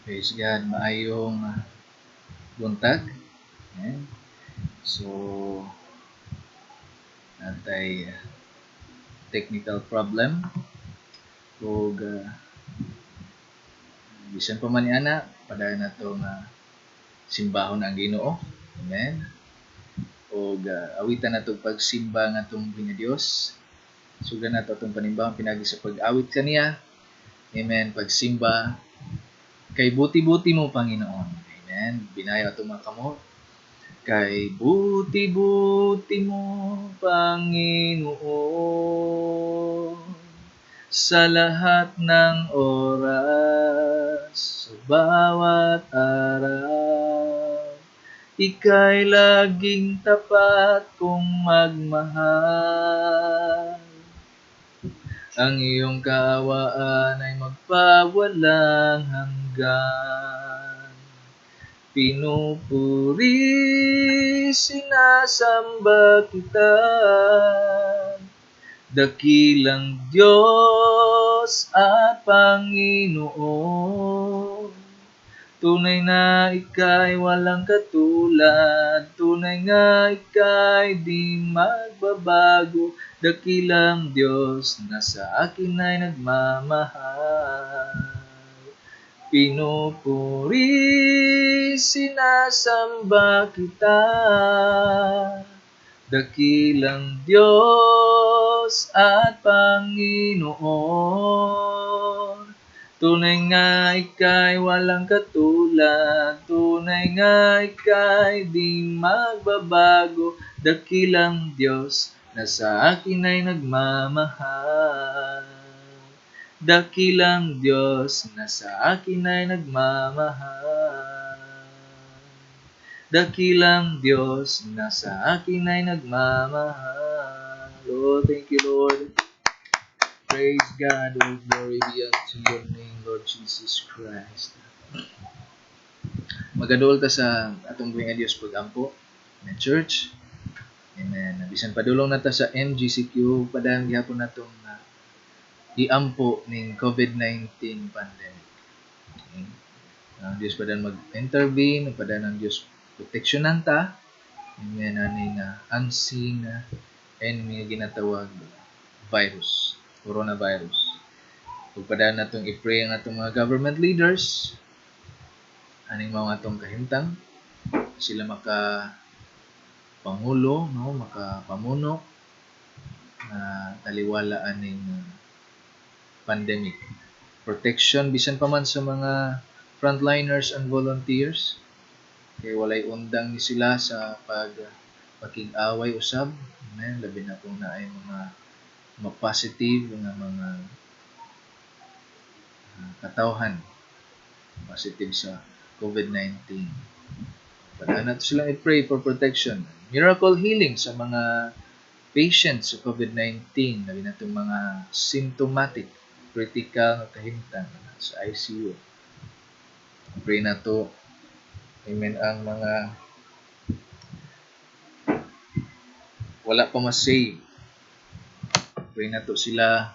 Praise God, maayong buntag. Amen. So, natay technical problem ug bisan pa man ana pada natong simbahon ang Ginoo. Amen. Ug awitan natong pagsimba ngatong Ginoong Dios. Sugan nato atong panimbang pinagi sa pag-awit kaniya. Amen. Pagsimba kay buti-buti mo Panginoon. Amen. Binayo ato mga kamot. Kay buti-buti mo, Panginoon, sa lahat ng oras, sa bawat araw, ika'y laging tapat kong magmahal. Ang iyong kaawaan ay magpawalang hanggan. Pinupuri, sinasamba kita, dakilang Diyos at Panginoon. Tunay na ika'y walang katulad, tunay nga ika'y di magbabago, dakilang Diyos na sa akin ay nagmamahal. Pinupuri, sinasamba kita, dakilang Diyos at Panginoon. Tunay nga ika'y walang katulad, tunay nga ika'y di magbabago, dakilang Diyos na sa akin ay nagmamahal. Dakilang Diyos na sa akin ay nagmamahal. Dakilang Diyos na sa akin ay nagmamahal. Oh, thank you, Lord. Praise God. All glory be unto your name, Lord Jesus Christ. Magadol ta sa atong buhing Diyos pag-ampo na church. Amen. Bisan padulong na ta sa MGCQ, padang gihapon natong iampo ning COVID-19 pandemic. Okay. Ang Diyos padan mag-intervene, padan ang Diyos proteksyonan ta. Amen. Aning unseen enemy ginatawag virus, coronavirus. Ug padan natong i-pray ang atong mga government leaders, aning mga atong kahimtang, sila maka pangulo, no, makapamuno na taliwala aning pandemic. Protection bisan pa man sa mga frontliners and volunteers. Kay walay undang ni sila sa pakig-away usab. Amen. Labi na kung naay mga positive nga mga katawhan positive sa COVID-19. Padaan nato silang i-pray for protection. Miracle healing sa mga patients sa COVID-19. Labi na itong mga symptomatic critical na kahimtang sa ICU. Pray na to. Amen. Ang mga wala pa ma-save. Pray na to sila.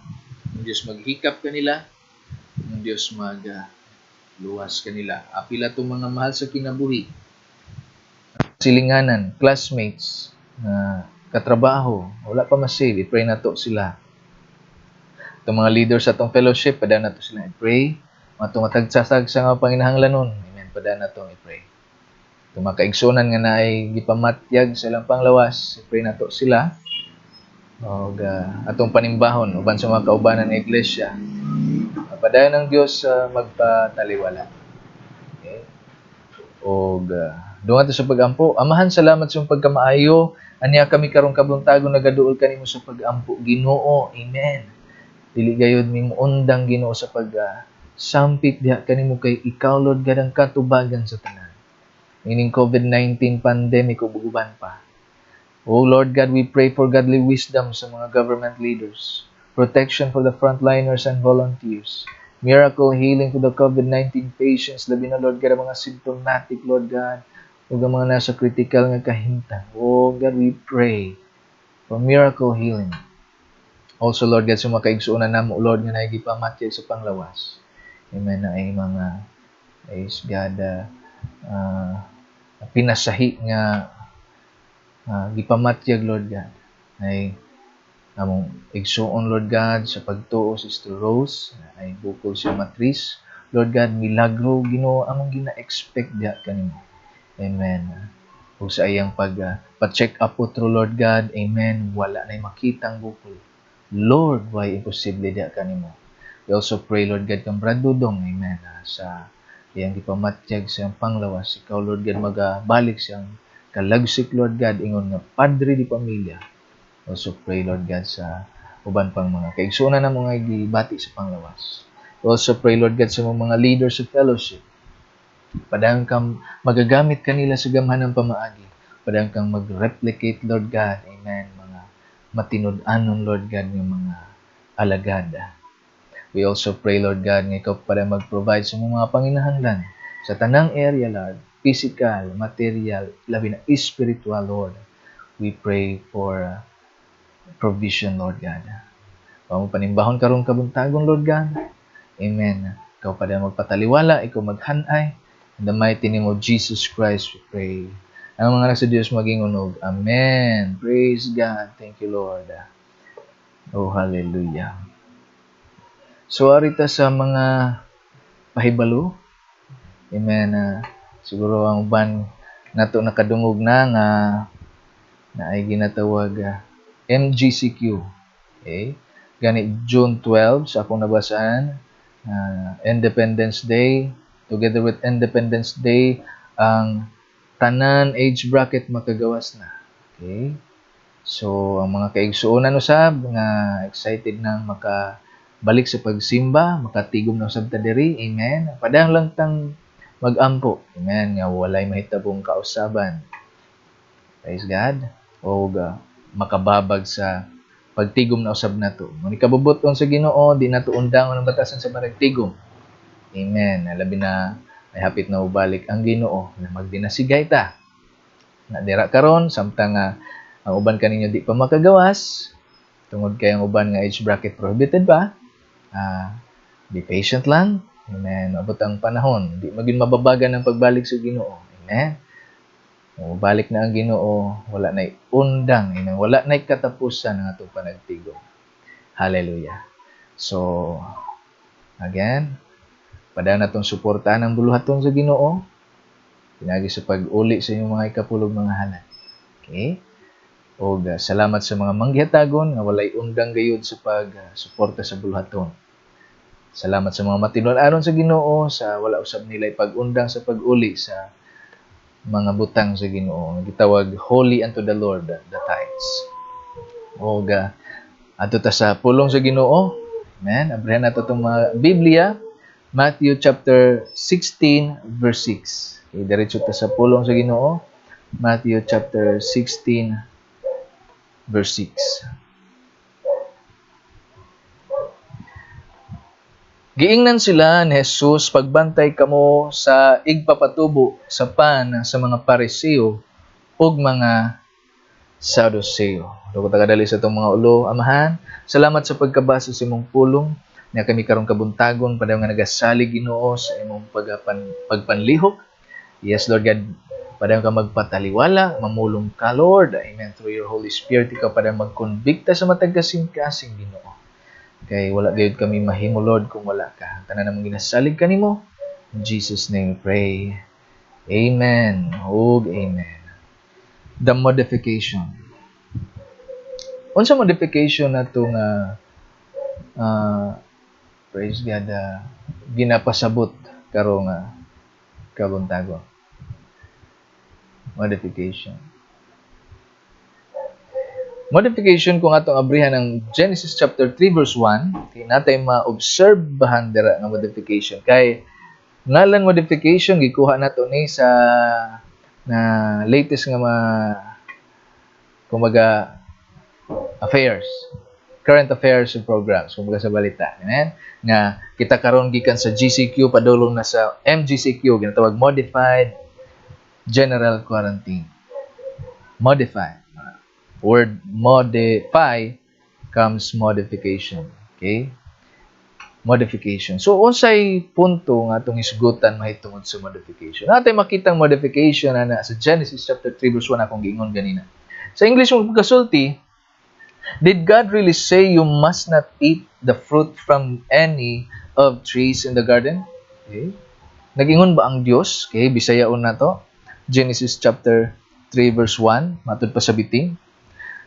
Ang Diyos maghikap kanila. Ang Diyos luwas kanila. Apila to mga mahal sa kinabuhi. Silinganan, classmates, katrabaho, wala pa ma-save. I-pray na to sila. Itong mga leaders sa itong fellowship, padaan na ito sila i-pray. Matong matagsasag sa mga panginahanglanon. Amen. Padaan na ito i-pray. Itong mga kaigsunan nga na ay gipamatyag sa ilang panglawas, i-pray na ito sila. O atong panimbahon, uban sa mga kaubanan ng iglesia. Padaan ng Diyos magpataliwala. Okay? O doon sa pag-ampo, Amahan, salamat sa pagkamaayo. Aniya kami karong kabuntagon nagaduol kanimo sa pag-ampo, Ginoo. Amen. Dili gayud ming undang Ginoo sa sampit diha kanimo kay ikaw Lord gadang katubagan sa tanan. Ining COVID-19 pandemic ug uban pa. Oh Lord God, we pray for godly wisdom sa mga government leaders, protection for the frontliners and volunteers, miracle healing to the COVID-19 patients, labi na Lord God ang mga symptomatic Lord God, ug ang mga nasa critical nga kahimtang. Oh God, we pray for miracle healing. Also, Lord God, sa mga kaigsuunan namo, Lord, nga nagipamatya sa panglawas. Amen na ay mga Praise God. Pinasahi nga gipamatyag, Lord God. Ay among igsuon, Lord God, sa pagtuo si Sister Rose, ay bukol siya matris. Lord God, milagro, Ginoo, among gina-expect diha kanimo. Amen. Ug sa iyang pa-check up po through, Lord God, amen, wala na'y makitang bukol. Lord, why imposible diha kanimo. We also pray, Lord God, kang Brad Dudong, amen, sa iyang gipamatyag sa iyang panglawas. Ikaw, Lord God, magabalik siyang kalagsik, Lord God, ingon nga padre di pamilya. Also pray, Lord God, sa uban pang mga kaigsunan na mga gibati sa panglawas. Also pray, Lord God, sa mga leaders of fellowship. Padang kang magagamit kanila sa gamhanang pamaagi. Padang kang mag-replicate, Lord God, amen, mga matinud-anon, Lord God, ng mga alagad. We also pray, Lord God, nga ikaw para mag-provide sa mga panginahanglan sa tanang area, Lord, physical, material, labi na spiritual, Lord. We pray for provision, Lord God. Pamo panimbahon karong kabuntagon, Lord God. Amen. Ikaw pa din magpataliwala, ikaw maghanay. In the mighty name of Jesus Christ, we pray. Ang mga nasa Diyos maging unog. Amen. Praise God. Thank you, Lord. Oh, hallelujah. So, arita sa mga pahibalo. Amen. Siguro ang uban nato nakadungog na ay ginatawag MGCQ. Okay? Gani June 12 sa akong nabasaan, Independence Day. Together with Independence Day, ang tanan age bracket makagawas na. Okay? So, ang mga kaigsuonan usab nga excited nang makabalik sa pagsimba, makatigom na usab ta diri. Amen. Padang lang tang magampo. Amen. Nga walay mahitabong kausaban. Praise God. O makababag sa pagtigom na usab nato. Muni kabubuton sa Ginoo, di nato undangon ang batasan sa panagtigom. Amen. Labi na may hapit na ubalik ang Ginoo na magdinasigay ta. Na dira karon samtang ang uban kaninyo di pa makagawas, tungod kay ang uban nga age bracket prohibited pa. Be patient lang. Amen. Abot ang panahon, di maging mababagan ang pagbalik sa Ginoo. Amen. Balik na ang Ginoo, wala na'y undang, wala na'y katapusan ang atong panagtigom. Hallelujah. So, again, pada natong suportahan ang buluhaton sa Ginoo, pinagi sa pag-uli sa inyong mga ikapulog mga halad. Okay? O salamat sa mga manggihatagon nga walay undang gayud sa pag-suporta sa buluhaton. Salamat sa mga matinud-anon sa Ginoo sa wala usab nila pag-undang sa pag-uli sa mga butang sa Ginoo. Gitawag holy unto the Lord the tithes. O ato ta sa pulong sa Ginoo. Amen. Abrihan nato itong mga Biblia. Matthew chapter 16 verse 6. Okay, diretso ta sa pulong sa Ginoo. Matthew chapter 16 verse 6. Giingnan sila ni Jesus, pagbantay kamo sa igpapatubo sa pan sa mga Pariseo ug mga Sadduseo. Dugo tagadali sa itong mga ulo, Amahan, salamat sa pagkabasa sa imong pulong na kami karong kabuntagon pada nga nagasalig Ginoo sa imong pagpanlihok. Yes, Lord God, pada ka magpataliwala, mamulong ka, Lord. Amen. Through your Holy Spirit, ikaw pada magkonbikta sa matag kasing-kasing Ginoo. Kay wala gayud kami mahimo, Lord, kung wala ka. Tanan namang ginasalig kanimo. In Jesus' name we pray. Amen. Ug amen. The modification. Unsa modification nato nga praise God, ginapasabot karong kabuntago. Modification. Modification kung atong abrihan ng Genesis chapter 3 verse 1, natay ma-obserbahan dira nga modification kay ngalan modification gikuha nato ni sa na latest nga kumbaga affairs, current affairs programs kumbaga sa balita. Amen? Nga kita karon gikan sa GCQ padulong na sa MGCQ ginatawag modified general quarantine. Modified. Word modify comes modification. Okay? modification. So unsay punto nga atong isgutan mahitungod sa modification. Natay makitang modification ana sa Genesis chapter 3 verse 1 akong giingon ganina. Sa English mo pagkasulti, did God really say you must not eat the fruit from any of trees in the garden? Okay. Nag-ingon ba ang Dios? Okay, Bisayaon na to. Genesis chapter 3 verse 1, matud pa sa biting.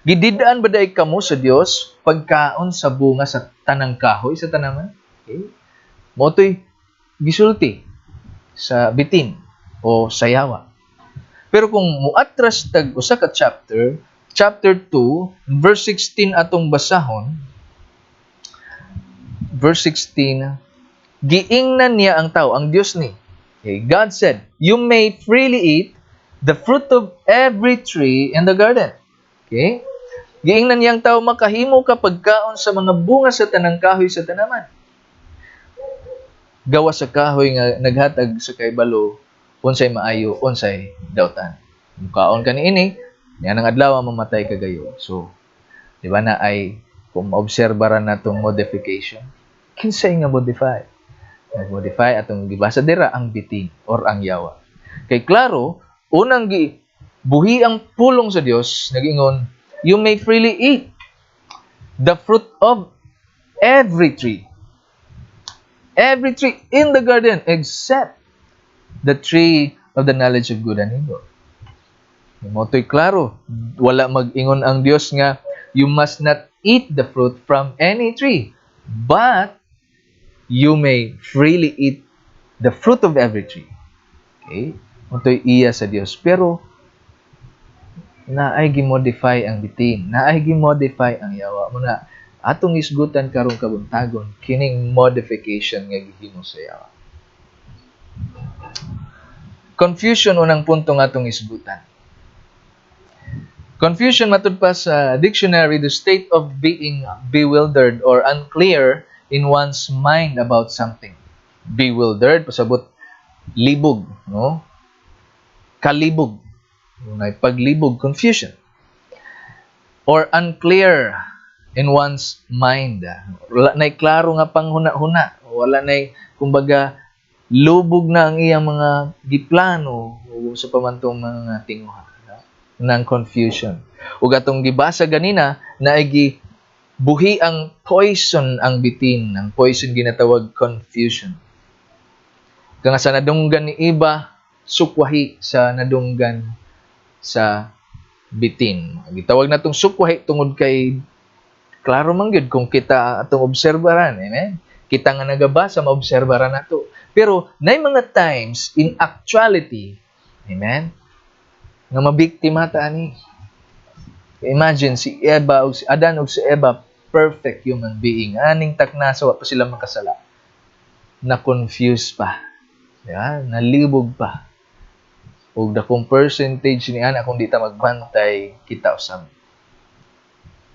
Gididaan ba day kamo sa Dios pagkaon sa bunga sa tanang kahoy sa tanaman? Okay. Motoy gisulti sa bitin o sayawa. Pero kung muatras tag usa ka chapter 2 verse 16 atong basahon, verse 16, giingnan niya ang tao, ang Diyos ni. Okay. God said, you may freely eat the fruit of every tree in the garden. Okay? Giingnan niya ang tao, makahimo ka pagkaon sa mga bunga sa tanang kahoy sa tanaman. Gawa sa kahoy nga naghatag sa kaybalo, unsay maayo, unsay dawtan. Mukaon ka niini, yan ang adlaw mamatay ka gayo. So, di ba na ay kung maobserbaran natong modification, kinsay nga modify? Nag-modify atong gibasa dira ang bitin or ang yawa. Kay klaro, unang buhi ang pulong sa Dios, nag-ingon, you may freely eat the fruit of every tree. Every tree in the garden except the tree of the knowledge of good and evil. Motoy klaro, wala mag-ingon ang Dios nga you must not eat the fruit from any tree, but you may freely eat the fruit of every tree. Okay? Motoy iya sa Dios. Pero naay gi-modify ang bitin, naay gi-modify ang yawa. Muna atong isgutan karong kabuntagon kining modification nga gihimo sa yawa. Confusion unang punto nga atong isgutan. Confusion matud pa sa dictionary, the state of being bewildered or unclear in one's mind about something. Bewildered pasabot libog, no? Kalibog. Paglibog, confusion. Or unclear in one's mind. Wala na'y klaro nga panghuna-huna. Wala na'y, kumbaga, lubog na ang iyang mga giplano o sa pamantong mga tinguha ng confusion. Ug atong gibasa ganina, naigi buhi ang poison ang bitin. Ang poison ginatawag confusion. Kaya sa nadunggan ni iba, sukwahi sa nadunggan sa bitin. Gitawag natong sukwahi tungod kay klaro man gyud kung kita atong obserbaran, amen. Kita nga nagabasa maobserbaran nato. Pero nay mga times in actuality, amen, nga mabiktima ta ani. Imagine si Eva ug si Adan ug si Eva, perfect human being. Aning taknasa wa pa sila makasala. Na-confuse pa. Yan, nalibog pa. Ug dakong percentage ni ana kung di ta magbantay kita usab.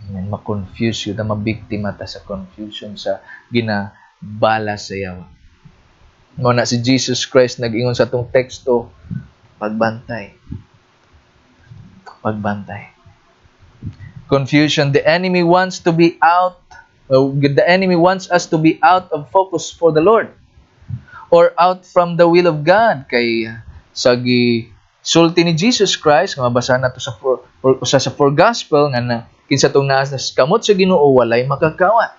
Ma-confuse yun, mabiktima ta sa confusion sa ginabala sa yawa. Muna si Jesus Christ nag-ingon sa itong teksto, pagbantay. Pagbantay. Confusion. The enemy wants to be out, the enemy wants us to be out of focus for the Lord or out from the will of God. Kay sa sulti ni Jesus Christ, nga mabasahan nato sa four gospel nga kinsa tong naas kamot sa Ginoo walay makakawat.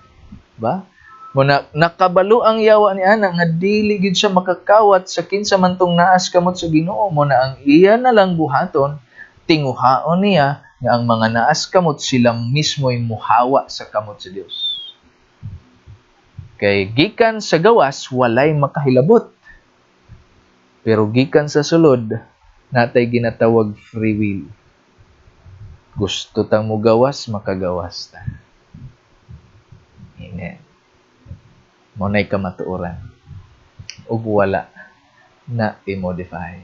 Ba? Muna nakabalo ang yawa ni ana nga dili gid siya makakawat sa kinsa man tong naas kamot sa Ginoo. Muna ang iya na lang buhaton, tinguhaon niya nga ang mga naas kamot sila mismo'y muhawa sa kamot sa Dios. Kay gikan sa gawas walay makahilabot. Pero gikan sa sulod natay ginatawag free will. Gusto tang mo gawas, makagawas ta. Amen. Munay kamatuoran. Ug wala na i-modify.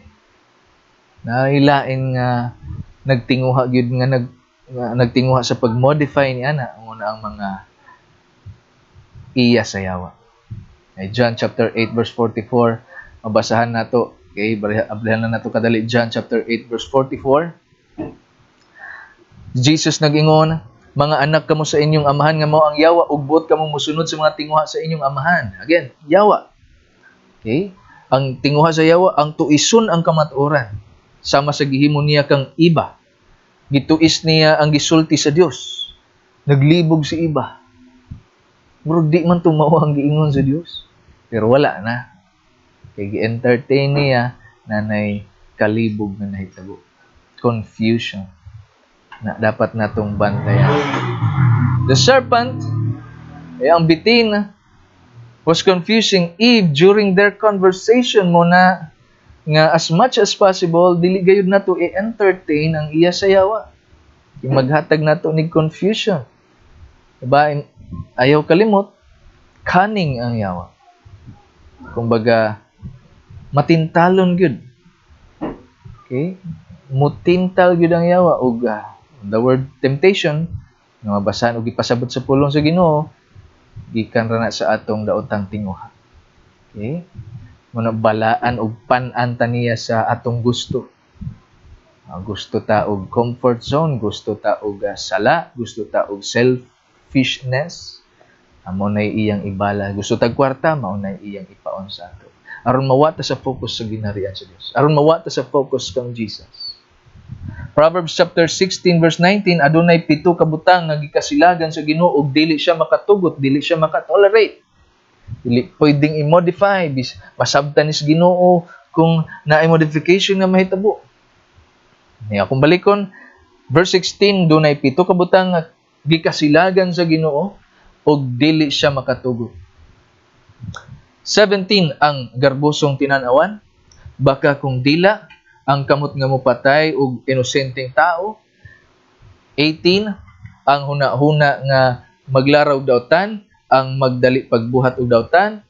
Nahilain nga nagtinguha gyud nga nagtinguha sa pag-modify ni ana una ang mga iya sa yawa. John chapter 8 verse 44, mabasahan nato. Okay, ablihan na nato kadali. John chapter 8 verse 44. Jesus nag-ingon, Mga anak kamo sa inyong amahan nga mao ang yawa ug buot kamo mosunod sa mga tinguha sa inyong amahan. Again, yawa. Okay? Ang tinguha sa yawa, ang tuison ang kamatuoran. Sama sa gihimo niya kang iba. Gituis niya ang gisulti sa Dios. Naglibog si iba. Bro, di man tumao ang giingon sa Dios. Pero wala na. Kaya gi-entertain niya nanay kalibog na nahitabo. Confusion na dapat natong bantayan. The serpent, ang bitin, was confusing Eve during their conversation mo na nga as much as possible, dili gayud nato i-entertain ang iya sa yawa. Maghatag nato ni confusion. Diba? Ayaw kalimot, cunning ang yawa. Kumbaga, matintalon gyud. Okay? Mutintal gyud ang yawa ug the word temptation nga mabasahan og ipasabot sa pulong sa Ginoo gikan ra na sa atong daotang tinguha. Okay? Muna balaan og pan-an ta niya sa atong gusto. Gusto ta og comfort zone, gusto ta og sala, gusto ta og selfishness. Amo nay iyang ibala. Gusto ta kwarta, mao nay iyang ipaon sa ato. Aron mawata sa focus sa ginharian sa Dios. Aron mawata sa focus kang Jesus. Proverbs chapter 16 verse 19, adunay 7 ka butang nga gikasilagan sa Ginoo ug dili siya makatugot, dili siya makatolerate. Dili pwedeng i-modify, masabtan ni sa Ginoo kung naay modification nga mahitabo. Niya kung balikon, verse 16, dunay 7 ka butang nga gikasilagan sa Ginoo ug dili siya makatugot. 17, ang garbusong tinanawan, baka kung dila ang kamot nga mopatay og inosenteng tao. 18, ang huna-huna nga maglaraw dawtan, ang magdali pagbuhat og dawtan.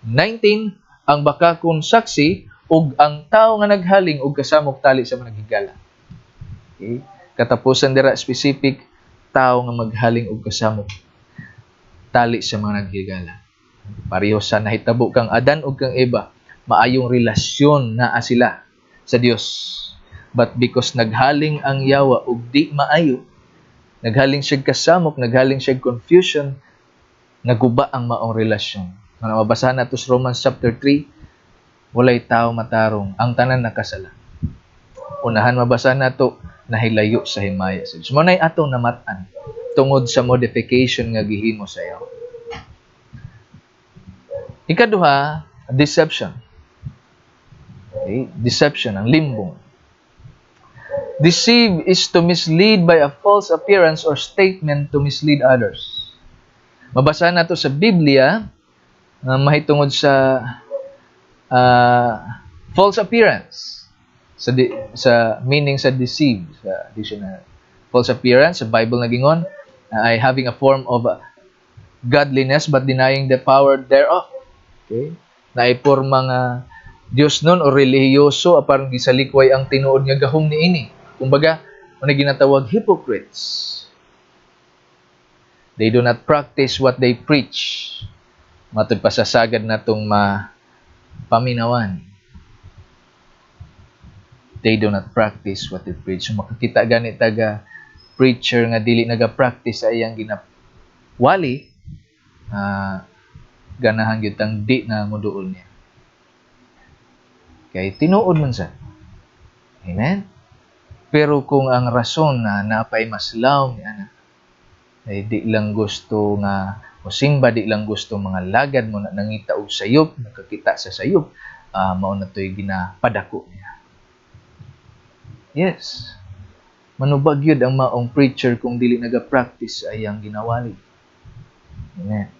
19, ang baka kung saksi ug ang tao nga naghaling og kasamok tali sa mga naghigala. Okay? Katapusan dira specific, tao nga maghaling og kasamok tali sa mga naghigala. Pareho sa nahitabo kang Adan ug kang Eva, maayong relasyon naa sila sa Dios. But because naghaling ang yawa ug di maayo, naghaling siya kasamok, naghaling siya confusion, naguba ang maong relasyon. Kung mabasahan nato sa Romans chapter 3, walay tao matarong, ang tanan nakasala. Unahan mabasahan nato, nahilayo sa himaya sa Dios. Mo nay atong namatan tungod sa modification nga gihimo sa yawa. Ikaduha, deception. Okay? Deception, ang limbong. Deceive is to mislead by a false appearance or statement to mislead others. Mabasahan nato sa Biblia, mahitungod sa false appearance. Sa meaning sa deceive, sa dictionary. False appearance, sa Bible nagingon, ay having a form of godliness but denying the power thereof. Okay? Na iporma nga Dios nun o relihiyoso apan gisalikway ang tinuod nga gahom niini. Kumbaga, ano ginatawag hypocrites. They do not practice what they preach. Matod pasasagad natong paminawan. They do not practice what they preach. So, makakita gani taga preacher nga dili naga-practice ay ang ginawali, ganahan gyud tang di na moduol niya. Kay tinuod man sa. Amen. Pero kung ang rason na napay maslaw ni ana, ay di lang gusto nga mosimba, di lang gusto mga lagad mo na nangita og sayop, nakakita sa sayop, mao na toy ginapadako niya. Yes. Manubag yun ang maong preacher kung dili naga-practice ay ang ginawali. Amen.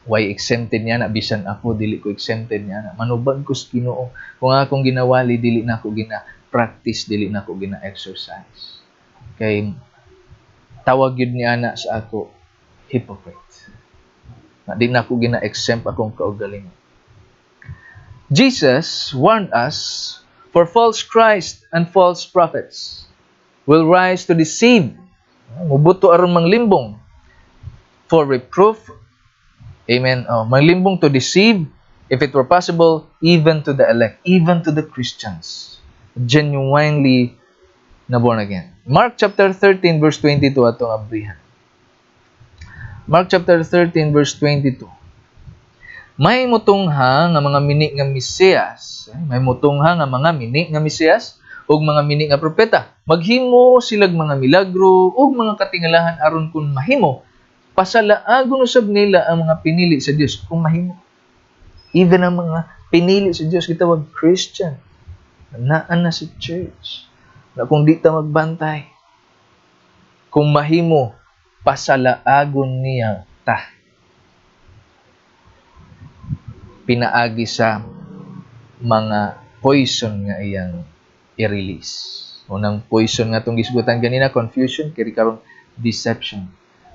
Why exempted niya na? Bisan ako, dili ko exempted niya na. Manubag ko sa Ginoo. Kung akong ginawali, dili na ako gina-practice, dili na ako gina-exercise. Kay tawag yun niya na sa ako, hypocrite. Di na ako gina-exempt akong kaugalingon. Jesus warned us for false Christ and false prophets will rise to deceive. Mubuto aron manglimbong. For reproof. Amen. Manglimbong to deceive, if it were possible, even to the elect, even to the Christians. Genuinely na born again. Mark chapter 13 verse 22 atong abrihan. Mark chapter 13 verse 22. May mutungha nga mga mini nga Mesiyas, may mutungha nga mga mini nga Mesiyas ug mga mini nga propeta. Maghimo silag mga milagro ug mga katingalahan aron kun mahimo pasalaagon usab nila ang mga pinili sa Dios kung mahimo. Even ang mga pinili sa Dios gitawag Christian. Naan na sa church. Na kung di ta magbantay, kung mahimo pasalaagon niya ta. Pinaagi sa mga poison nga iyang i-release. Unang poison nga itong gisgutan ganina, confusion, kiri karon deception.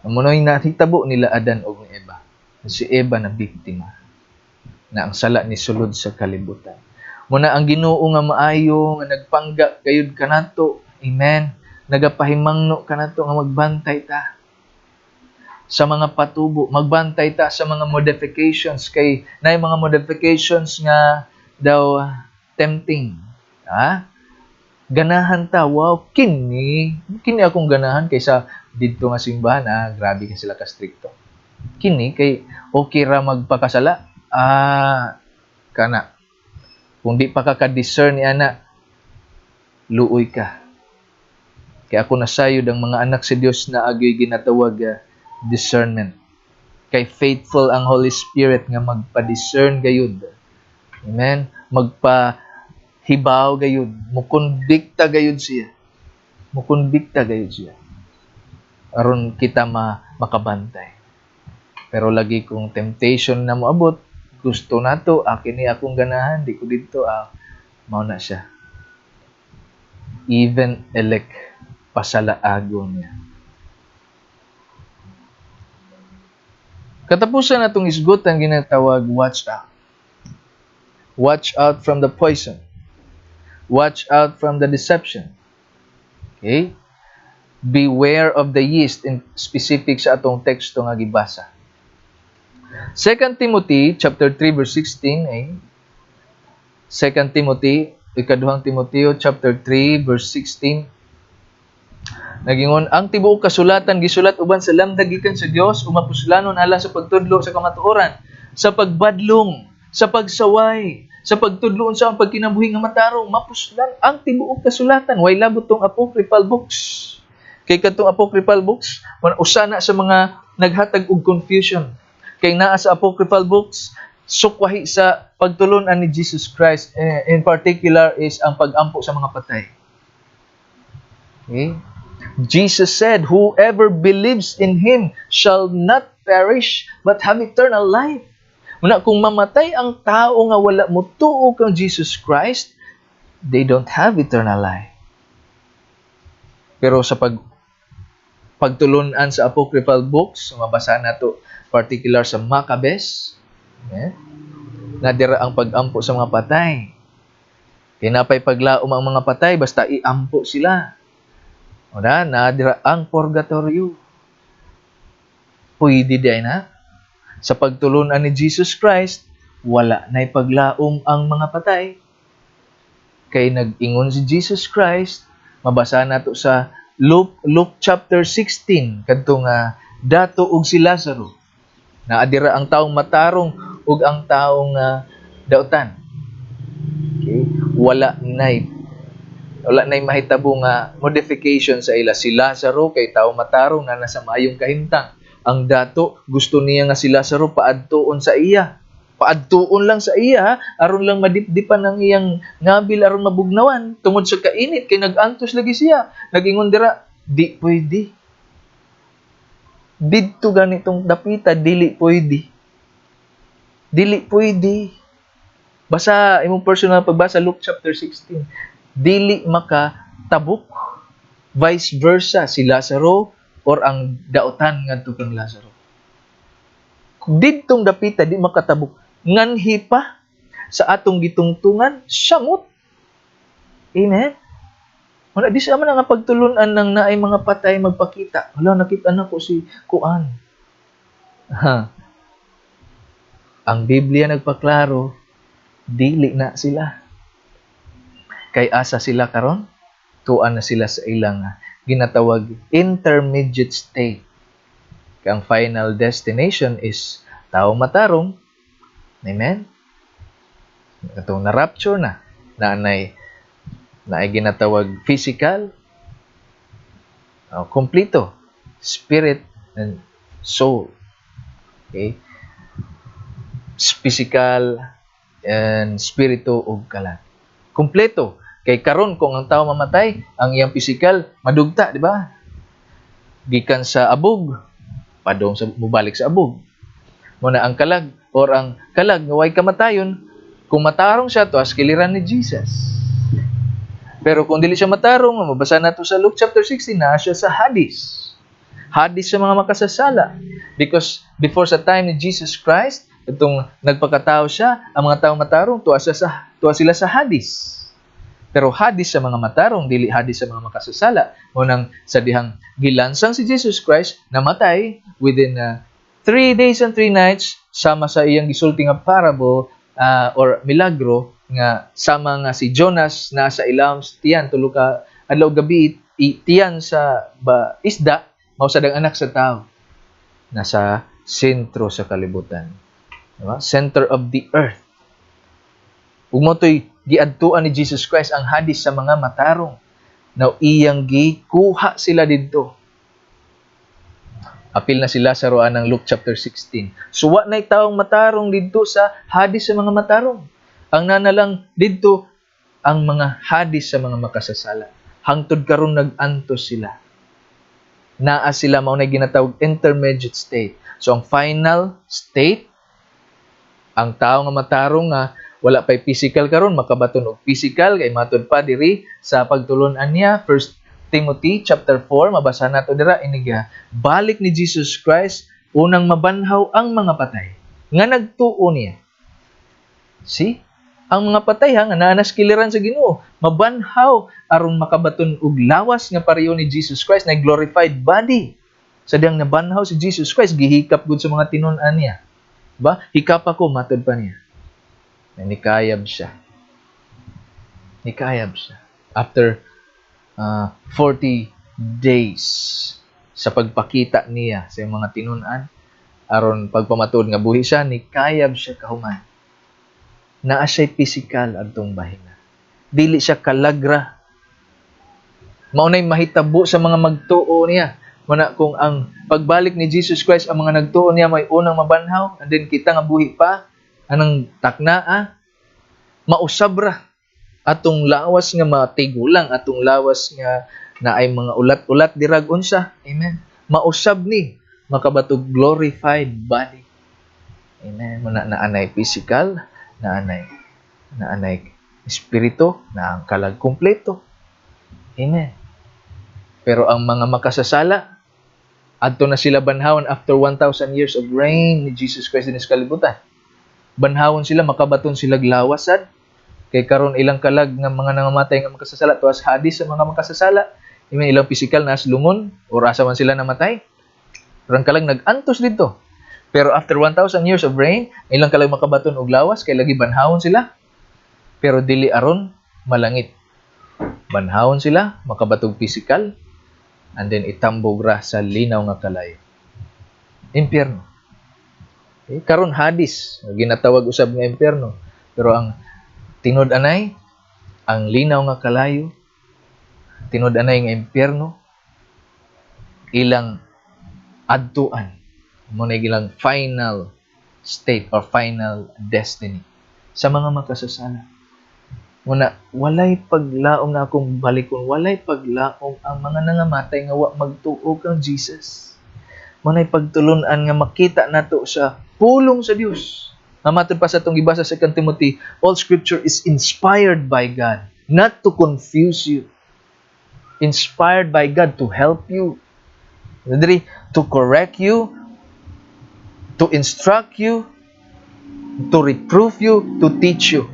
Munoy nakitabo nila Adan o ni Eva. Si Eva na biktima na ang sala ni sulod sa kalibutan. Muna ang Ginoo nga maayo nga nagpangga kayud kanato. Amen. Nagapahimangno kanato nga magbantay ta sa mga patubo, magbantay ta sa mga modifications kay nay mga modifications nga daw tempting. Ganahan ta, wow, kini akong ganahan kaysa didto nga simbahan, grabe ka sila ka stricto. Kini kay okay ra magpakasala. Kana. Kung di pa ka-discern ni ana, luoy ka. Kaya ako nasayod ang mga anak sa Dios na agyoy ginatawag discernment. Kay faithful ang Holy Spirit nga magpa-discern gayud. Amen. Magpa-hibaw gayud, mukondikta gayud siya. Mukondikta gayud siya. Aron kita makabantay. Pero lagi kung temptation na moabot, gusto nato, kini akong ganahan, di ko dito, mao na siya. Even elect pasalaagon niya. Katapusan na itong isgutan ginatawag watch out. Watch out from the poison. Watch out from the deception. Okay? Beware of the yeast in specific sa atong teksto nga gibasa. 2 Timothy chapter 3 verse 16 2 Timothy, ikaduhang Timoteo chapter 3 verse 16 nagingon, ang tibuok kasulatan gisulat uban sa lamdag gikan sa Dios ug mapuslanon ala sa pagtudlo sa kamatuoran, sa pagbadlong, sa pagsaway, sa pagtudloon sa pagkinabuhi nga matarong, mapuslan ang tibuok kasulatan. Way labot tong apocryphal books. Kay kadtong apocryphal books, usa na sa mga naghatag og confusion. Kay naa sa apocryphal books, sukwahi sa pagtulon-an ni Jesus Christ. In particular is ang pag-ampo sa mga patay. Okay? Jesus said, whoever believes in Him shall not perish, but have eternal life. Muna, kung mamatay ang tao nga wala mutuo kang Jesus Christ, they don't have eternal life. Pero sa pagtulunan sa apocryphal books, mabasa na to, particular sa Maccabees, nadira ang pag-ampo sa mga patay. Kinapay paglaom ang mga patay, basta iampo sila. Nadira ang purgatorio. Pwede din na. Sa pagtulunan ni Jesus Christ, wala na'y paglaom ang mga patay. Kay nag-ingon si Jesus Christ, mabasa na to sa Luke chapter 16, kadtong dato og si Lazaro. Naadira ang taong matarong ug ang taong dautan. Okay? Wala na'y mahitabo nga modification sa ila. Si Lazaro kay tao matarong na nasa maayong kahimtang. Ang dato gusto niya nga si Lazaro paadtuon sa iya. Paadtuon lang sa iya, aron lang madipdipan ang iyang ngabil aron mabugnawan tungod sa kainit kay nag-antos lagi siya. Nagingon dira, di pwede. Didto ganitong dapita, dili pwede. Dili pwede. Basa imong personal pagbasa Luke chapter 16. Dili makatabok. Vice versa, si Lazaro or ang dautan ngadto kang Lazaro. Didtong dapita di makatabok. Nganhi pa sa atong gitungtungan, samot. Amen. Wala di sa man nga pagtulunan ng naay mga patay magpakita. Wala nakita na ko si Kuan. Ang Biblia nagpaklaro, dili na sila. Kay asa sila karon? Tuan na sila sa ilang ginatawag intermediate state. Ang final destination is taong matarong. Amen? Itong na-rapture na ay ginatawag physical, kumplito, spirit and soul. Okay? Physical and spirito ug kalag. Kumpleto. Kay karon kung ang tao mamatay, ang iyang physical madugta, di ba? Gikan sa abog, padong sa mubalik sa abog. Muna ang kalag or ang kalag nga way kamatayon, kung matarong siya to as kiliran ni Jesus. Pero kung dili siya matarong, mabasa nato sa Luke chapter 16 na siya sa Hades. Hades sa mga makasasala. Because before sa time ni Jesus Christ, itong nagpakatao siya, ang mga tao matarong, tuwa sila sa Hades. Pero Hades sa mga matarong, dili Hades sa mga makasasala. Unang sa dihang gilansang si Jesus Christ, namatay within 3 days and 3 nights, sama sa iyang gisulti nga parable or milagro, nga sama nga si Jonas nasa ilawom sa tiyan, tulo ka adlaw gabi, tiyan sa isda, mausad ang anak sa tao. Nasa sentro sa kalibutan. Diba? Center of the earth. Ug mo to'y giadtuan ni Jesus Christ ang Hades sa mga matarong. Now, iyang gikuha sila dito. Apil na sila sa roan ng Luke chapter 16. Suwa na'y taong matarong dito sa Hades sa mga matarong. Ang nanalang dito, ang mga Hades sa mga makasasala. Hangtod karon nag-antos sila. Naa sila mao na ginatawag intermediate state. So, ang final state, ang tao nga matarong nga wala pa'y physical karon, makabaton og physical, kay matod pa diri sa pagtulon-an niya, 1 Timothy chapter 4, mabasa nato dira, iniga, balik ni Jesus Christ, unang mabanhaw ang mga patay, nga nagtuo niya. See? Ang mga patay nga naanas kiliran sa Ginoo, mabanhaw aron makabaton og lawas nga pareho ni Jesus Christ na glorified body. Sa diyang nabanhaw si Jesus Christ, gihikap gud sa mga tinun-an niya. Ba? Hikap ako, matod pa niya. Nikayab siya. After 40 days sa pagpakita niya sa mga tinun-an, aron pagpamatud nga buhi siya, nikayab siya kahuman. Naa siya'y physical adtong bahina. Dili siya kalagra. Maunay mahitabo sa mga magtuo niya. Muna kung ang pagbalik ni Jesus Christ, ang mga nagtuo niya may unang mabanhaw, and then kita nga buhi pa, anang taknaa, mausabra atong lawas nga matigulang, atong lawas nga na ay mga ulat-ulat dirag unsa. Amen. Mausab ni makabatog glorified body. Amen. Muna naanay physical, naanay espiritu, na ang kalag kumpleto. Amen. Pero ang mga makasasala, adto na sila banhawon after 1,000 years of reign ni Jesus Christ din sa kalibutan. Banhawon sila, makabaton sila glawasan. Kay karon ilang kalag nga mga nangamatay nga makasasala, tuwas Hades sa mga makasasala. Ilang physical na lumon, o asa man sila namatay. Pero ang kalag nag-antos dito. Pero after 1,000 years of reign, ilang kalag makabaton og lawas, kay lagi banhawon sila. Pero dili aron malangit. Banhawon sila, makabatog physical, and then itambog ra sa linaw nga kalayo. Impyerno. Okay? Karon Hades, ginatawag usab nga impyerno. Pero ang tinud-anay, ang linaw nga kalayo, tinud-anay nga impyerno, ilang adtuan. Muna ilang final state or final destiny sa mga makasasala. Muna, walay paglaom na akong balikon, walay paglaom ang mga nangamatay nga wa magtuo kang Jesus. Muna'y pagtulunan nga makita nato sa pulong sa Dios. Mamatod pa sa itong gibasa sa 2 Timothy, all scripture is inspired by God, not to confuse you. Inspired by God to help you. To correct you, to instruct you, to reprove you, to teach you.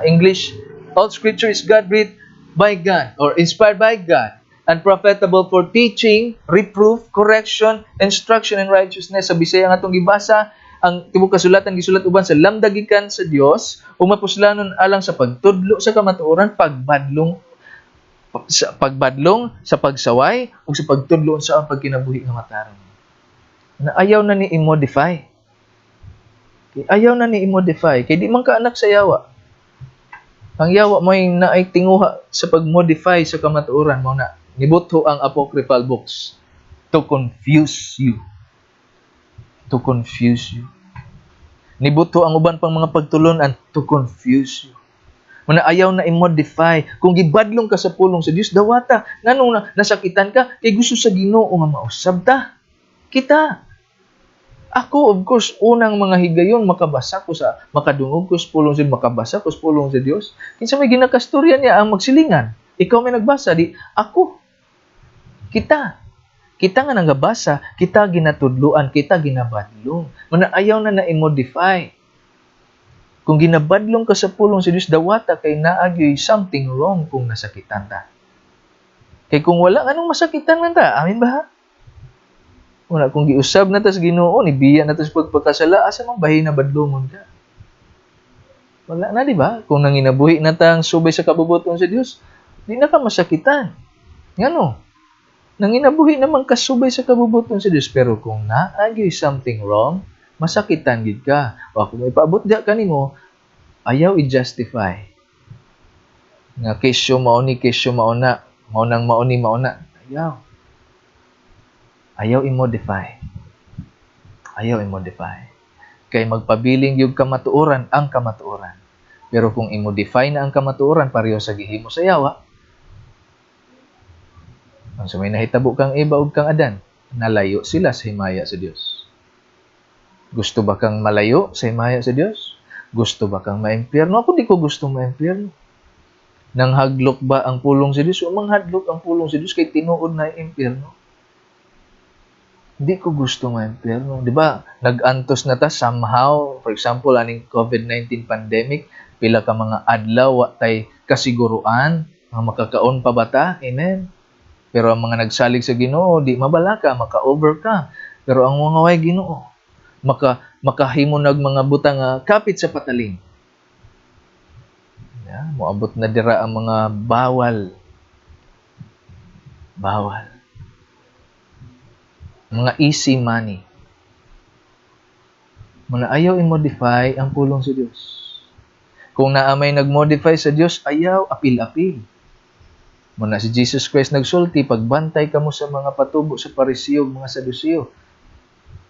English, all scripture is God-breathed by God or inspired by God and profitable for teaching, reproof, correction, instruction in righteousness. Sa Bisaya nga itong gibasa, ang tibok kasulatan gisulat uban sa lamdagikan sa Dios ug mapuslanon alang sa pagtudlo sa kamatuoran, pagbadlong sa pagsaway ug sa pagtudlo sa pagkinabuhi nga matarong. Na ayaw na ni i-modify. Ayaw na ni i-modify. Kaya di man ka anak sa yawa. Ang yawa mo ay naay tinguha sa pag-modify sa kamatuoran mo na nibutho ang apocryphal books to confuse you. To confuse you. Nibutho ang uban pang mga pagtulunan to confuse you. Muna ayaw na i-modify. Kung gibadlong ka sa pulong sa Dios, dawata. Nganong nasakitan ka, kay gusto sa Ginoo nga mausab ta. Kita. Ako, of course, unang mga higayon, makabasa ko sa, makadungog ko sa pulong sa Dios, makabasa ko sa pulong sa Dios. Kinsa may ginakastorya niya ang magsilingan. Ikaw may nagbasa, di ako. Kita. Kita nga nangabasa, kita ginatudluan, kita ginabadlong. Muna ayaw na na-modify. Kung ginabadlong ka sa pulong sa Diyos, dawata kay naagyoy something wrong kung nasakitan ta. Kay kung wala, anong masakitan man ta? Amin ba ha? Una, kung giusab na ta sa Ginoo, nibiya na ta sa pagpakasala, asa man bahay na badlongon ka? Wala na, di ba? Kung nanginabuhi na ta ang subay sa kabubuton sa Diyos, di na ka masakitan. Ngano? Nanginabuhi naman kasubay sa kabubuton sa Diyos, pero kung naagyoy something wrong, masakitan gid ka. O kung may paabot diya kanimo, ayaw i-justify. Nga kesyo mauni, kesyo mauna, maunang mauni, mauna. Ayaw. Ayaw i-modify. Ayaw i-modify. Kay magpabiling yung kamatuoran ang kamatuoran. Pero kung i-modify na ang kamatuoran, pareho sa gihimo sa yawa, kung may nahitabo kang Eva ug kang Adan, nalayo sila sa himaya sa Dios. Gusto ba kang malayo sa himaya sa Diyos? Gusto ba kang maimpyerno? Ako di ko gusto maimpyerno. Nang haglok ba ang pulong sa Diyos? O manghadlok ang pulong sa Diyos kay tinuod na impyerno? Di ko gusto maimpyerno. Di ba? Nag-antos na ta somehow. For example, aning COVID-19 pandemic, pila ka mga adlaw, watay kasiguruan, mga makakaon pa ba ta? Amen? Pero ang mga nagsalig sa Ginoo, di mabala ka, maka-over ka. Pero ang mga way Ginoo, makahimunag mga butang kapit sa pataling. Yeah, moabot na dira ang mga bawal. Bawal. Mga easy money. Muna ayaw i-modify ang pulong sa Diyos. Kung naamay nag-modify sa Diyos, ayaw, apil-apil. Muna si Jesus Christ nagsulti, pagbantay ka mo sa mga patubo sa Pariseo, mga Saduceo.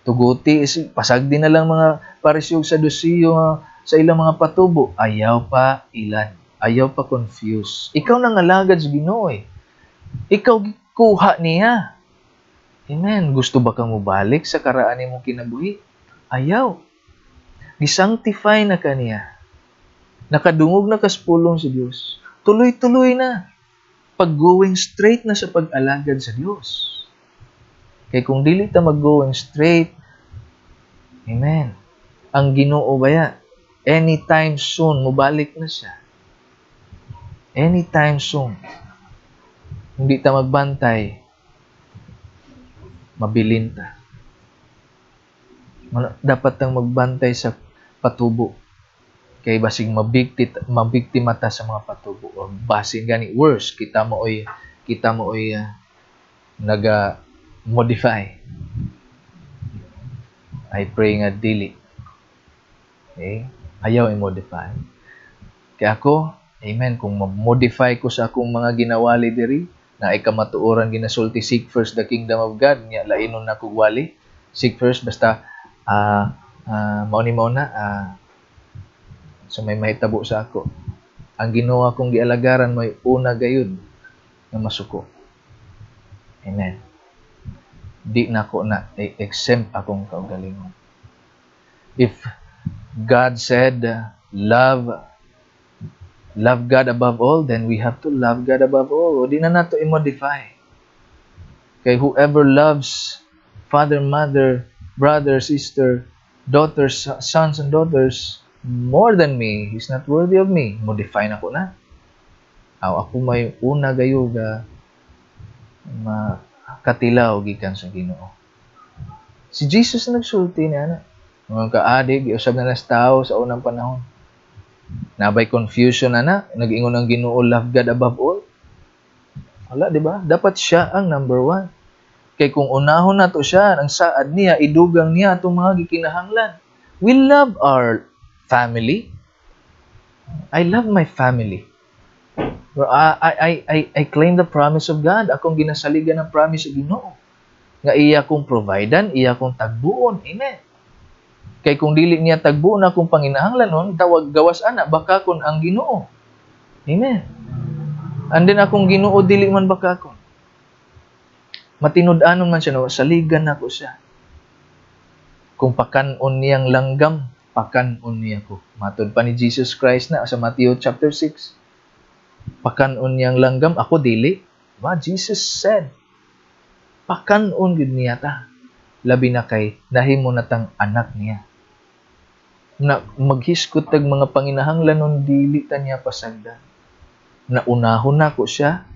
Tuguti, pasagdi na lang mga Pariseo sa Saduceo sa ilang mga patubo. Ayaw pa ilan. Ayaw pa confuse. Ikaw nang alagad sa Ginoo eh. Ikaw kuha niya. Amen. Gusto ba kang mubalik sa karaan mong kinabuhi? Ayaw. Gisanctify na kaniya. Nakadungog na kaspulong sa Diyos. Tuloy-tuloy na. Pag-going straight na sa pag-alagad sa Diyos. Kaya kung dili ta mag-going straight, amen. Ang Ginoo baya, anytime soon, mubalik na siya. Anytime soon. Hindi ta magbantay, mabilin ta. Dapat tang magbantay sa patubo. Kay basig mabiktima ta sa mga patubo. O basig gani worse, kita mo oy naga-modify. I pray nga dili. Okay? Ayaw i-modify. Kaya ako, amen, kung ma-modify ko sa akong mga ginawali diri, na ay kamatuoran ginasulti, seek first the kingdom of God, nya lainon na kugwali. Seek first, basta, mauni-mauna, so may mahitabo sa ako. Ang ginawa kong gialagaran, may una gayud na masuko. Amen. Di na ko na exempt akong kaugalingon. If God said, love God above all, then we have to love God above all. O di na nato i-modify. Kay whoever loves father, mother, brother, sister, daughters, sons and daughters more than me, he's not worthy of me. Modify na ko na. Ako may una gayuga makatilaw gikan sa Ginoo. Si Jesus nagsulti na mga kaadig, iusab na nas tao sa unang panahon. Nabay confusion na nag-ingon ang Ginoo, love God above all. Wala, di ba? Dapat siya ang number one. Kay kung unahon nato siya, ang saad niya, idugang niya atong mga gikinahanglan. We love our family. I love my family. I claim the promise of God. Akong ginasaligan ng promise of Ginoo. Nga iya kong providan, iya kong tagbuon. Amen. Kay kung dili niya tagbuon akong panginahanglanon, tawag gawas ana, baka kon ang Ginoo. Amen. And then akong Ginoo, dili man baka kon. Matinud-anon man siya, no? Saligan ako siya. Kung pakanon niyang langgam, pakanon niya ko. Matod pa ni Jesus Christ na sa Matthew chapter 6. Pakanon niyang langgam, ako dili. Ba, Jesus said, pakanon gid niya ta. Labi na kay nahimo natang anak niya. Na maghiskot tag mga panginahanglanon dili ta niya pasagdan. Na unahon nako siya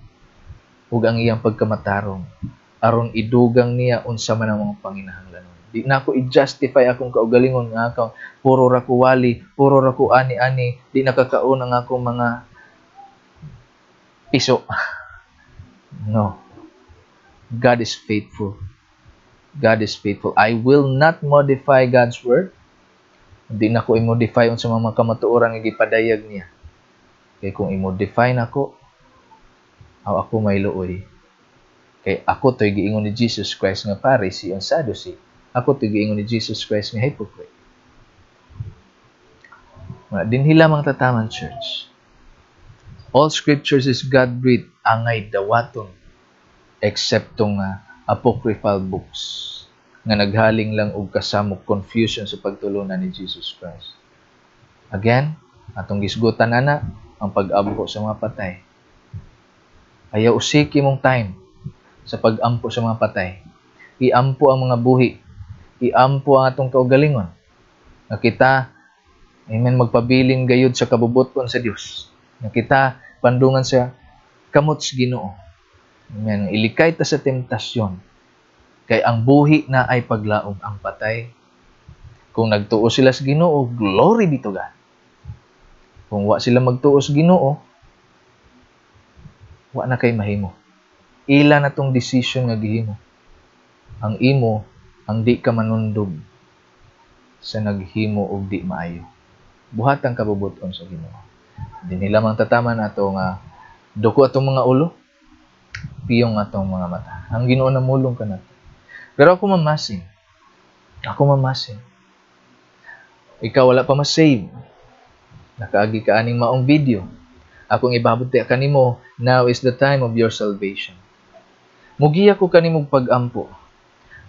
ug ang iyang pagkamatarong aron idugang niya unsa man ang mga panginahanglanon. Di na ako i-justify akong kaugalingon nga akong puro ra ko wali, puro ra ko ani-ani, di nakakaon ang akong mga piso. No. God is faithful. God is faithful. I will not modify God's word. Hindi na ko i-modify unsa mga kamatuoran nga gipadayag niya. Kay kung i-modify nako, ako may luoy. Kay ako to'y giingon ni Jesus Christ nga Pharisee and Sadducee. Ako to'y giingon ni Jesus Christ nga hypocrite. Dinhi lamang tataman, church. All scriptures is God-breathed, angay dawaton, except tong apocryphal books nga naghaling lang og kasamok confusion sa pagtulunan ni Jesus Christ. Again, atong gisgutan ana ang pag-ampo sa mga patay. Ayaw usiki mong time sa pag-ampo sa mga patay. Iampo ang mga buhi. Iampo ang atong kaugalingon. Nga kita, amen, magpabilin gayud sa kabubuton sa Dios. Nga kita pandungan sa kamot sa Ginoo. Amen. Ilikay ta sa temptasyon. Kay ang buhi na ay paglaom, ang patay. Kung nagtuo sila sa Ginoo, glory be to God. Kung wa sila magtuo sa Ginoo, wa na kay mahimo. Ila na tong decision nga gihimo. Ang imo, ang di ka manundog sa naghimo og di maayo. Buhat ang kabubuton sa Ginoo. Dinhi lamang tataman ato nga duko atong mga ulo, piyong atong mga mata. Ang Ginoo namulong kanato. Pero ako mamasin. Ikaw wala pa ma-save. Nakaagi ka aning maong video. Akong ibabuti kanimo, now is the time of your salvation. Mugiya ko kanimong pag-ampo.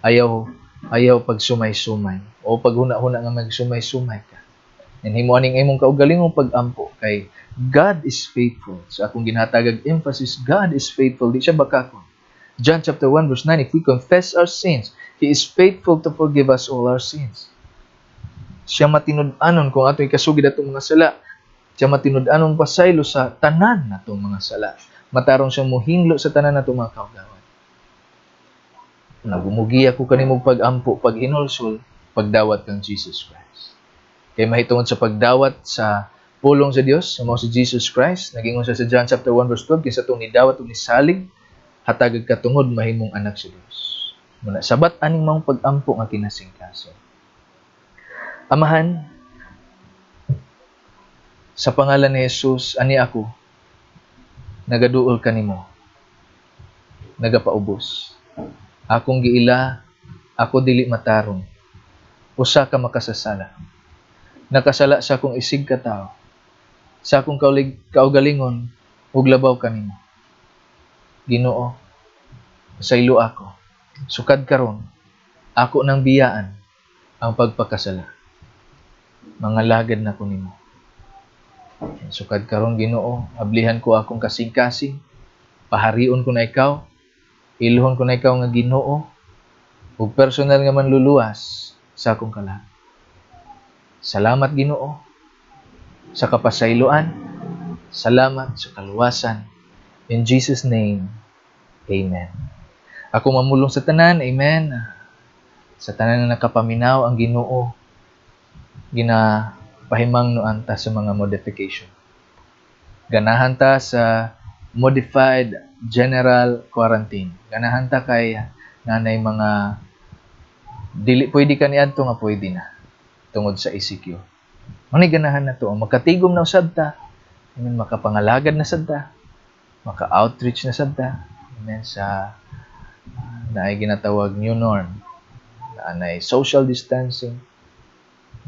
Ayaw pag sumay-sumay. O pag huna-huna nga magsumay-sumay ka. And himo aning imong kaugalingong pag-ampo kay God is faithful. Sa akong ginhatagag emphasis, God is faithful. Di siya bakakon. John chapter 1 verse 9, if we confess our sins, He is faithful to forgive us all our sins. Siya matinud-anon kung ato ikasugid atong mga sala. Siya matinud-anon pasaylo sa tanan natong mga sala. Matarong siyang muhinglo sa tanan natong mga kaugawan. Nagumugi ako kanimong pag-ampo, pag-hinulsol, pagdawat kang Jesus Christ. Kay mahitungod sa pagdawat sa pulong sa Dios, sa si Jesus Christ, nagingon siya sa John chapter 1 verse 12, kinsa tong nidawat ug nisalig, hatagag katungod mahimong anak sa Dios. Muna sabat aning mga pag-ampo nga kinasingkaso. Amahan, sa pangalan ni Jesus, ani ako, nagaduol kanimo, nagapaubos. Akong giila, ako dili matarong. Usa ka makasasala. Nakasala sa akong isig ka tao. Sa akong kaugalingon, ug labaw kanimo. Ginoo, saylo ako. Sukad karon, ako nang biyaan ang pagpakasala. Mga lagad na ko nimo. Sukad karon, Ginoo, ablihan ko akong kasing-kasing. Paharion ko na ikaw. Iluhon ko na ikaw nga Ginoo. Ug personal nga manluluwas sa akong kalag. Salamat, Ginoo, sa kapasayloan. Salamat sa kaluwasan. In Jesus' name, Amen. Ako mamulong sa tanan, Amen. Sa tanan na nakapaminaw ang Ginoo, ginapahimang noan ta sa mga modification. Ganahan ta sa modified general quarantine. Ganahan ta kay nanay mga dili pwede ka niadto nga pwede na tungod sa ECQ. Manay ganahan na to, magkatigom na usab ta, amen, makapangalagad na sad ta, maka-outreach na sad ta, amen, sa naay ginatawag new norm, naanay social distancing,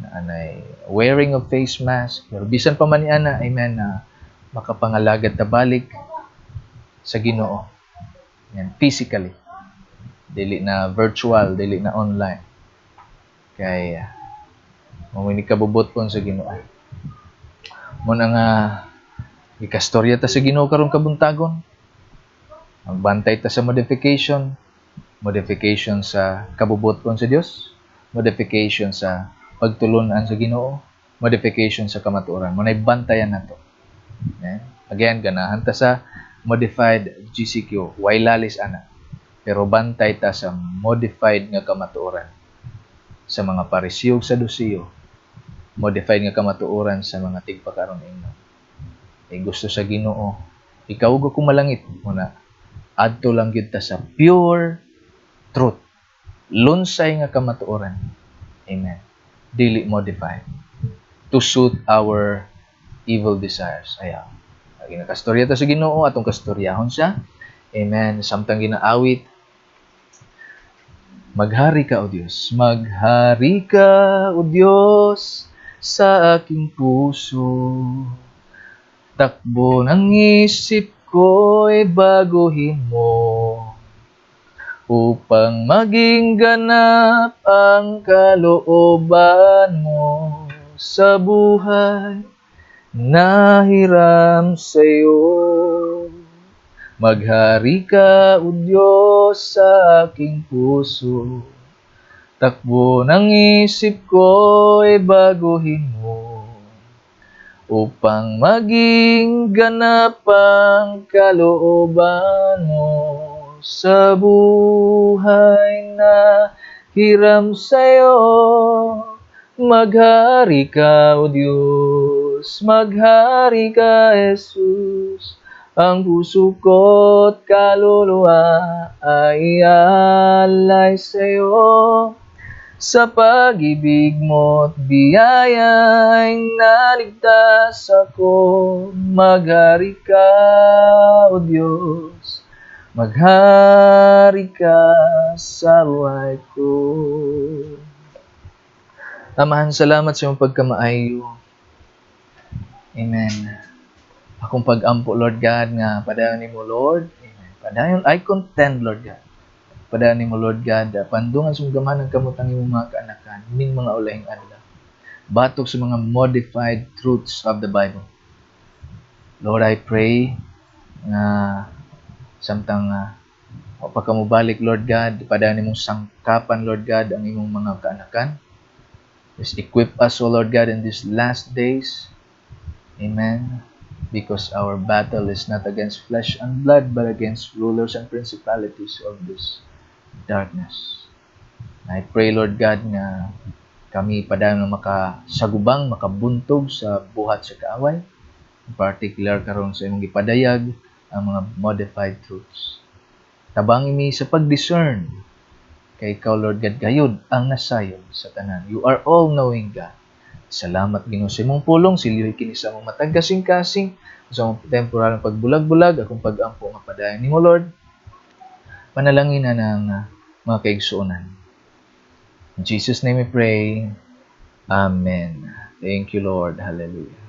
naanay wearing of face mask, pero bisan pa man niana, amen, na makapangalagad ta balik sa Ginoo, amen, physically, dili na virtual, dili na online, kay mamuni kabubot pon sa Ginoo. Mo na nga ikastorya ta sa Ginoo karon kabuntagon, magbantay ta sa modification sa kabubot pon sa Dios, modification sa pagtulunan sa Ginoo, modification sa kamatuoran. Munay bantayan nato. Again, ganahan ta sa modified GCQ, way lalis ana. Pero bantay ta sa modified nga kamatuoran sa mga Pariseo sa Saduceo, modified nga kamatuoran sa mga tigpakaron ingon. Gusto sa Ginoo, ikaw ug ako malangit muna. Adto lang gyud ta sa pure truth. Lunsay nga kamatuoran. Amen. Dili modified to suit our evil desires. Ayaw. Lagi nakastorya ta sa Ginoo, atong kastoryahon siya. Amen. Samtang ginaawit, maghari ka, O Diyos. Maghari ka, O Diyos, sa aking puso. Takbo ng isip ko'y baguhin mo, upang maging ganap ang kalooban mo sa buhay na hiram sa'yo. Maghari ka, O Diyos, sa aking puso. Takbo ng isip ko'y baguhin mo, upang maging ganap ang kalooban mo sa buhay na hiram sa'yo. Maghari ka, O Diyos, maghari ka, Jesus. Ang puso ko't kaluluwa ay alay sa'yo. Sa pag-ibig mo't biyaya'y naligtas ako. Maghari ka, O Diyos, maghari ka sa buhay ko. Amahan, salamat sa iyong pagkamaayo. Amen. Akong pag-ampo, Lord God, nga padayon nimo, Lord. Amen. Padayon, I contend, Lord God. Padayon nimo, Lord God, pandungan sa gamhan ng kamutang imong mga kaanakan, ning mga ulahing adlaw. Batok sa mga modified truths of the Bible. Lord, I pray nga samtang pagkamubalik, Lord God, padayon nimong sangkapan, Lord God, ang imong mga kaanakan. Just equip us, O Lord God, in these last days. Amen. Because our battle is not against flesh and blood, but against rulers and principalities of this darkness. I pray, Lord God, na kami padayon na makasagubang, makabuntog sa buhat sa kaaway. In particular, karon sa imong ipadayag ang mga modified truths. Tabang imi sa pag-discern kay ikaw, Lord God, gayud ang nasayon sa tanan. You are all-knowing God. Salamat, Ginoo, sa imong pulong, siliyoy kini sa among matag kasing-kasing, sa among temporarong pagbulag-bulag, akong pag-ampo nga padayon nimo, Lord. Panalangin na ng mga kaigsuonan. In Jesus' name we pray. Amen. Thank you, Lord. Hallelujah.